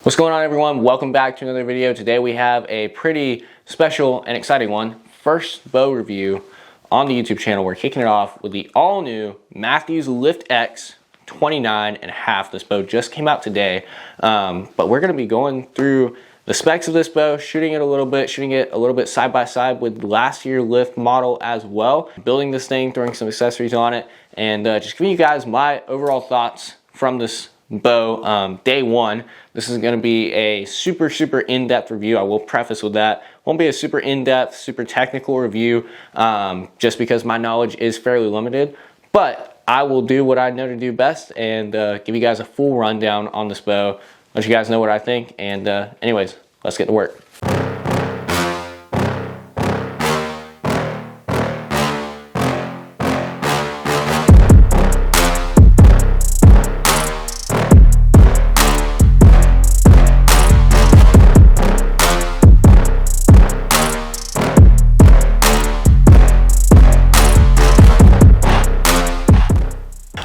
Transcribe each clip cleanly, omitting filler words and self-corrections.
What's going on, everyone? Welcome back to another video. Today we have a pretty special and exciting one. First bow review on the YouTube channel. We're kicking it off with the all new Mathews LIFT X 29.5. This bow just came out today, but we're going to be going through the specs of this bow, shooting it a little bit side by side with last year's Lift model as well, building this thing, throwing some accessories on it, and just giving you guys my overall thoughts from this bow day one. This is going to be a super in-depth review. I will preface with that. Won't be a super in-depth, super technical review, just because my knowledge is fairly limited, but I will do what I know to do best and give you guys a full rundown on this bow, let you guys know what I think, and anyways, let's get to work.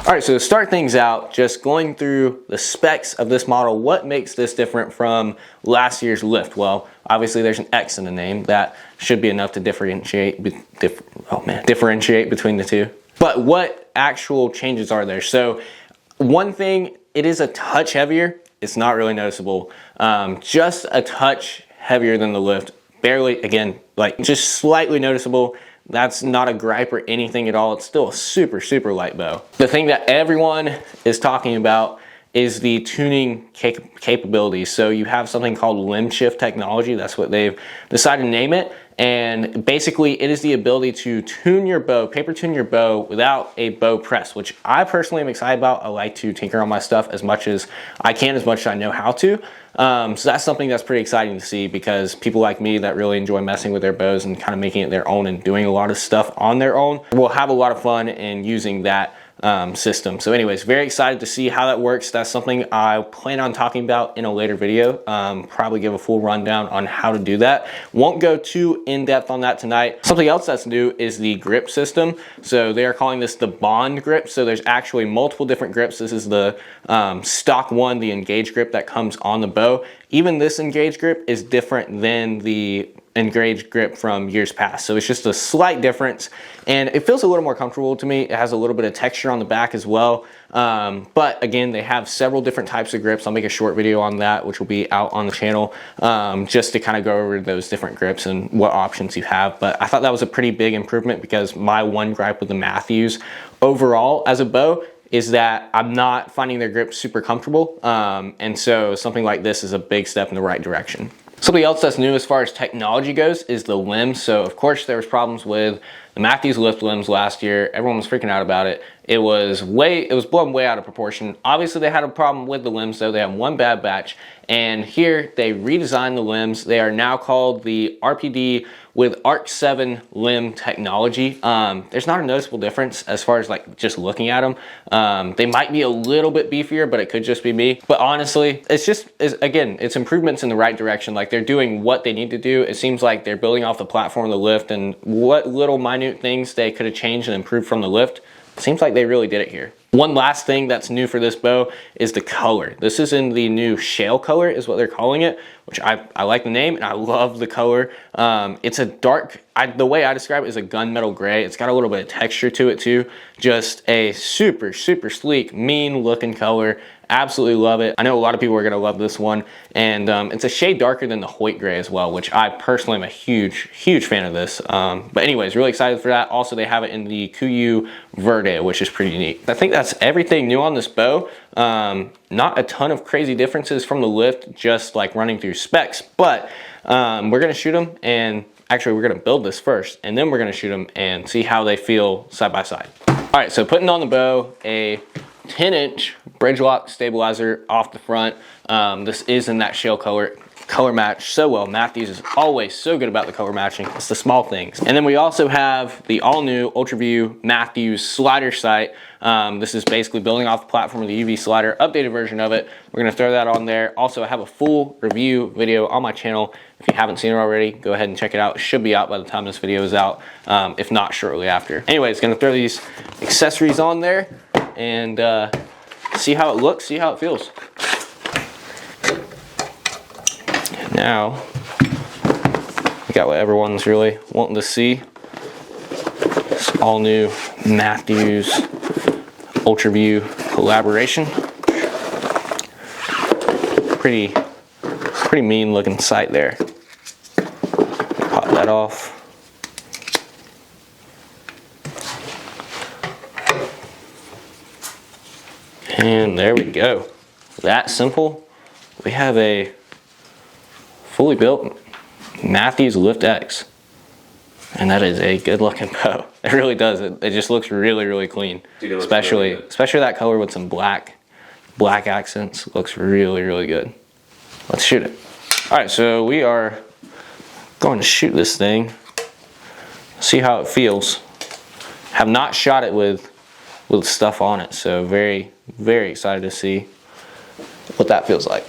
Alright, so to start things out, just going through the specs of this model, what makes this different from last year's Lift? Well, obviously there's an X in the name. That should be enough to differentiate between the two. But what actual changes are there? So one thing, it is a touch heavier. It's not really noticeable. Just a touch heavier than the Lift. Barely, again, like just slightly noticeable. That's not a gripe or anything at all. It's still a super light bow. The thing that everyone is talking about is the tuning capabilities. So you have something called limb shift technology. That's what they've decided to name it. And basically it is the ability to tune your bow, paper tune your bow without a bow press, which I personally am excited about. I like to tinker on my stuff as much as I can, as much as I know how to. So that's something that's pretty exciting to see, because people like me that really enjoy messing with their bows and kind of making it their own and doing a lot of stuff on their own will have a lot of fun in using that system. So anyways, very excited to see how that works. That's something I plan on talking about in a later video. Probably give a full rundown on how to do that. Won't go too in-depth on that tonight. Something else that's new is the grip system. So they are calling this the Bond grip. So there's actually multiple different grips. This is the stock one, the engage grip that comes on the bow. Even this engage grip is different than the engaged grip from years past. So it's just a slight difference, and it feels a little more comfortable to me. It has a little bit of texture on the back as well. But again, they have several different types of grips. I'll make a short video on that, which will be out on the channel, just to kind of go over those different grips and what options you have. But I thought that was a pretty big improvement, because my one gripe with the Mathews overall as a bow is that I'm not finding their grip super comfortable. And so something like this is a big step in the right direction. Something else that's new as far as technology goes is the limbs. So of course there was problems with the Mathews Lift limbs last year. Everyone was freaking out about it. It was blown way out of proportion. Obviously they had a problem with the limbs though. They had one bad batch, and here they redesigned the limbs. They are now called the RPD with Arc 7 limb technology. There's not a noticeable difference as far as like just looking at them. They might be a little bit beefier, but it could just be me. But honestly, again, it's improvements in the right direction. Like they're doing what they need to do. It seems like they're building off the platform of the Lift, and what little minute things they could have changed and improved from the Lift, seems like they really did it here. One last thing that's new for this bow is the color. This is in the new shale color is what they're calling it, which I like the name and I love the color. It's a dark, the way I describe it is a gunmetal gray. It's got a little bit of texture to it too. Just a super sleek, mean looking color. Absolutely love it. I know a lot of people are gonna love this one, and it's a shade darker than the Hoyt gray as well, which I personally am a huge fan of this. But anyways, really excited for that. Also, they have it in the Kuyu Verde, which is pretty neat. I think that's everything new on this bow. Not a ton of crazy differences from the Lift, just like running through specs, but we're gonna shoot them, and actually we're gonna build this first, and then we're gonna shoot them and see how they feel side by side. All right, so putting on the bow, a 10-inch bridge lock stabilizer off the front. This is in that shale color match so well. Mathews is always so good about the color matching. It's the small things. And then we also have the all-new UltraView Mathews slider sight. This is basically building off the platform of the UV slider, updated version of it. We're gonna throw that on there. Also, I have a full review video on my channel. If you haven't seen it already, go ahead and check it out. It should be out by the time this video is out, if not shortly after. Anyways, gonna throw these accessories on there and see how it looks, see how it feels. Now, we got what everyone's really wanting to see. This all new Mathews UltraView collaboration. Pretty mean looking sight there. Pop that off. And there we go. That simple. We have a fully built Mathews LIFT X. And that is a good looking bow. It really does. It just looks really, really clean. Dude, especially that color with some black accents. Looks really, really good. Let's shoot it. All right, so we are going to shoot this thing. See how it feels. Have not shot it with stuff on it, so very, very excited to see what that feels like.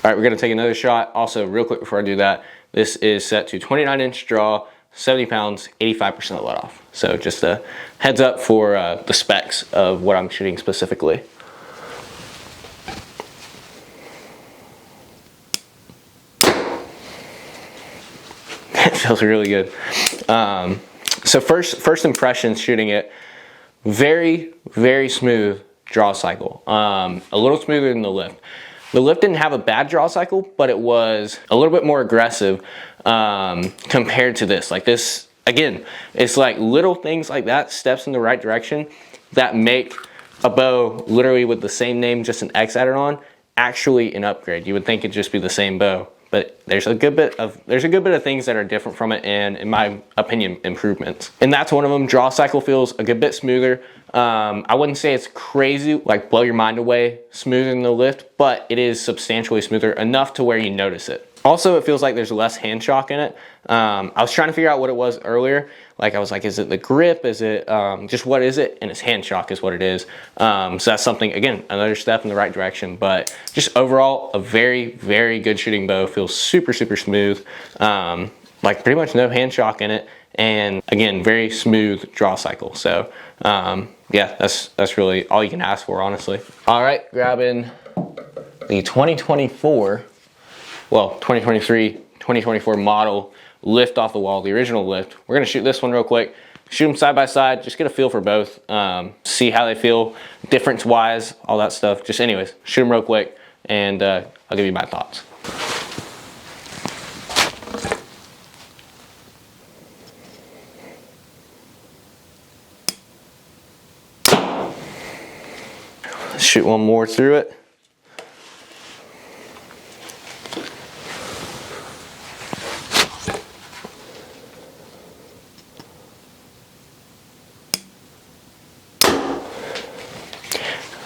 All right, we're gonna take another shot. Also, real quick before I do that, this is set to 29-inch draw, 70 pounds, 85% let off. So just a heads up for the specs of what I'm shooting specifically. It feels really good. So first impressions shooting it, very, very smooth draw cycle. A little smoother than the lift. The lift didn't have a bad draw cycle, but it was a little bit more aggressive compared to this. Like this, again, it's like little things like that, steps in the right direction, that make a bow literally with the same name, just an X added on, actually an upgrade. You would think it'd just be the same bow, but there's a good bit of things that are different from it, and in my opinion, improvements. And that's one of them. Draw cycle feels a good bit smoother. I wouldn't say it's crazy, like blow your mind away smoother than the lift, but it is substantially smoother enough to where you notice it. Also, it feels like there's less hand shock in it. I was trying to figure out what it was earlier. Like I was like, is it the grip? Is it just what is it? And it's hand shock is what it is. So that's something, again, another step in the right direction. But just overall, a very, very good shooting bow. Feels super, super smooth. Like pretty much no hand shock in it. And again, very smooth draw cycle. So yeah, that's really all you can ask for, honestly. All right, grabbing the 2023, 2024 model lift off the wall, the original lift. We're gonna shoot this one real quick, shoot them side by side, just get a feel for both, see how they feel, difference wise, all that stuff. Just anyways, shoot them real quick, and I'll give you my thoughts. Let's shoot one more through it.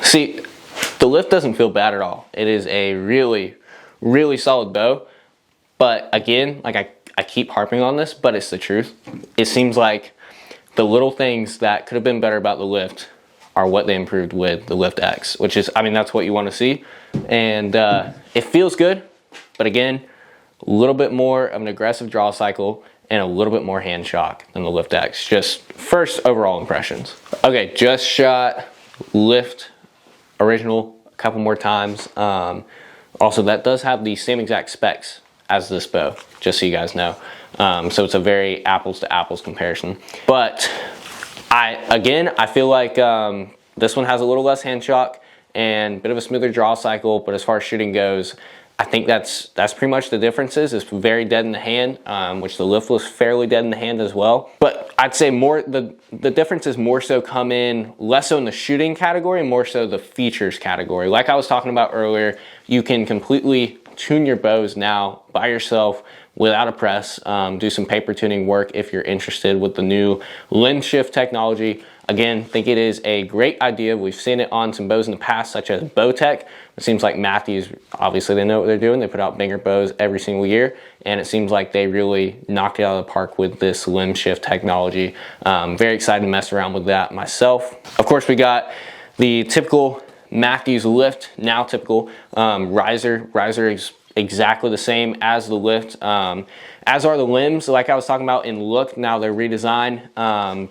See, the lift doesn't feel bad at all. It is a really, really solid bow. But again, like I keep harping on this, but it's the truth. It seems like the little things that could have been better about the lift are what they improved with the LIFT X, which is, I mean, that's what you want to see. And it feels good, but again, a little bit more of an aggressive draw cycle and a little bit more hand shock than the LIFT X. Just first overall impressions. Okay, just shot lift original a couple more times. Also, that does have the same exact specs as this bow, just so you guys know. So it's a very apples to apples comparison. But I feel like this one has a little less hand shock and a bit of a smoother draw cycle, but as far as shooting goes, I think that's pretty much the differences. It's very dead in the hand, which the lift was fairly dead in the hand as well. But I'd say more the differences more so come in less so in the shooting category, more so the features category. Like I was talking about earlier, you can completely tune your bows now by yourself without a press. Do some paper tuning work if you're interested with the new limb shift technology. Again, think it is a great idea. We've seen it on some bows in the past, such as Bowtech. It seems like Mathews, obviously they know what they're doing. They put out banger bows every single year, and it seems like they really knocked it out of the park with this limb shift technology. Very excited to mess around with that myself. Of course, we got the typical Mathews lift, now typical riser. Riser is exactly the same as the lift, as are the limbs, like I was talking about in look. Now they're redesigned,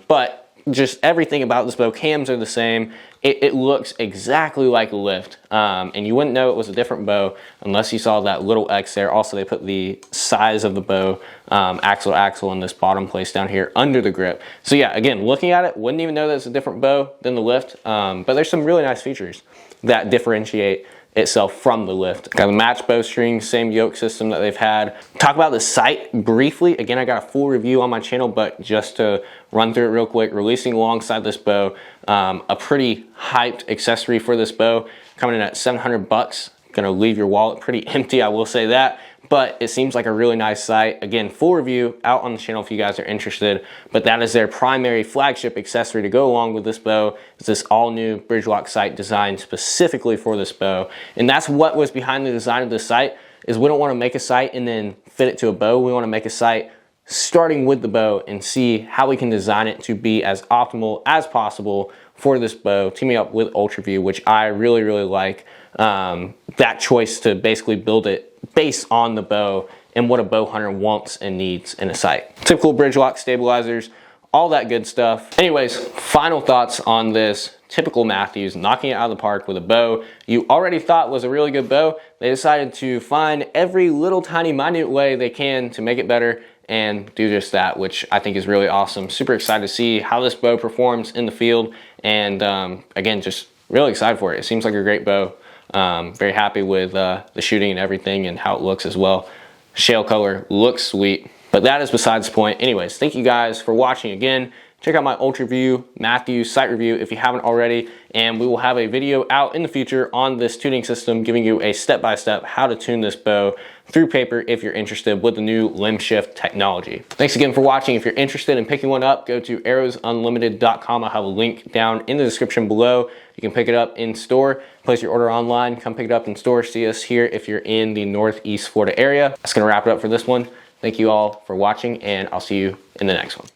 but just everything about this bow. Cams are the same. It looks exactly like a Lift, and you wouldn't know it was a different bow unless you saw that little X there. Also, they put the size of the bow, axle to axle, in this bottom place down here under the grip. So yeah, again, looking at it, wouldn't even know that it's a different bow than the Lift, but there's some really nice features that differentiate itself from the Lift. Got the match bowstring, same yoke system that they've had. Talk about the sight briefly. Again, I got a full review on my channel, but just to run through it real quick, releasing alongside this bow, a pretty hyped accessory for this bow, coming in at 700 bucks. Gonna leave your wallet pretty empty, I will say that, but it seems like a really nice sight. Again, full review out on the channel if you guys are interested, but that is their primary flagship accessory to go along with this bow. It's this all new bridge lock sight designed specifically for this bow. And that's what was behind the design of this sight, is we don't want to make a sight and then fit it to a bow. We want to make a sight starting with the bow and see how we can design it to be as optimal as possible for this bow, teaming up with UltraView, which I really, really like. That choice to basically build it based on the bow and what a bow hunter wants and needs in a sight. Typical bridge lock stabilizers, all that good stuff. Anyways, final thoughts on this typical Mathews, knocking it out of the park with a bow you already thought was a really good bow. They decided to find every little tiny minute way they can to make it better and do just that, which I think is really awesome. Super excited to see how this bow performs in the field, and again, just really excited for it. It seems like a great bow. Very happy with the shooting and everything and how it looks as well. Shale color looks sweet, but that is besides the point. Anyways, thank you guys for watching again. Check out my UltraView Mathews sight review if you haven't already, and we will have a video out in the future on this tuning system, giving you a step-by-step how to tune this bow through paper if you're interested with the new limb shift technology. Thanks again for watching. If you're interested in picking one up, go to arrowsunlimited.com. I'll have a link down in the description below. You can pick it up in store, place your order online, come pick it up in store. See us here if you're in the Northeast Florida area. That's gonna wrap it up for this one. Thank you all for watching, and I'll see you in the next one.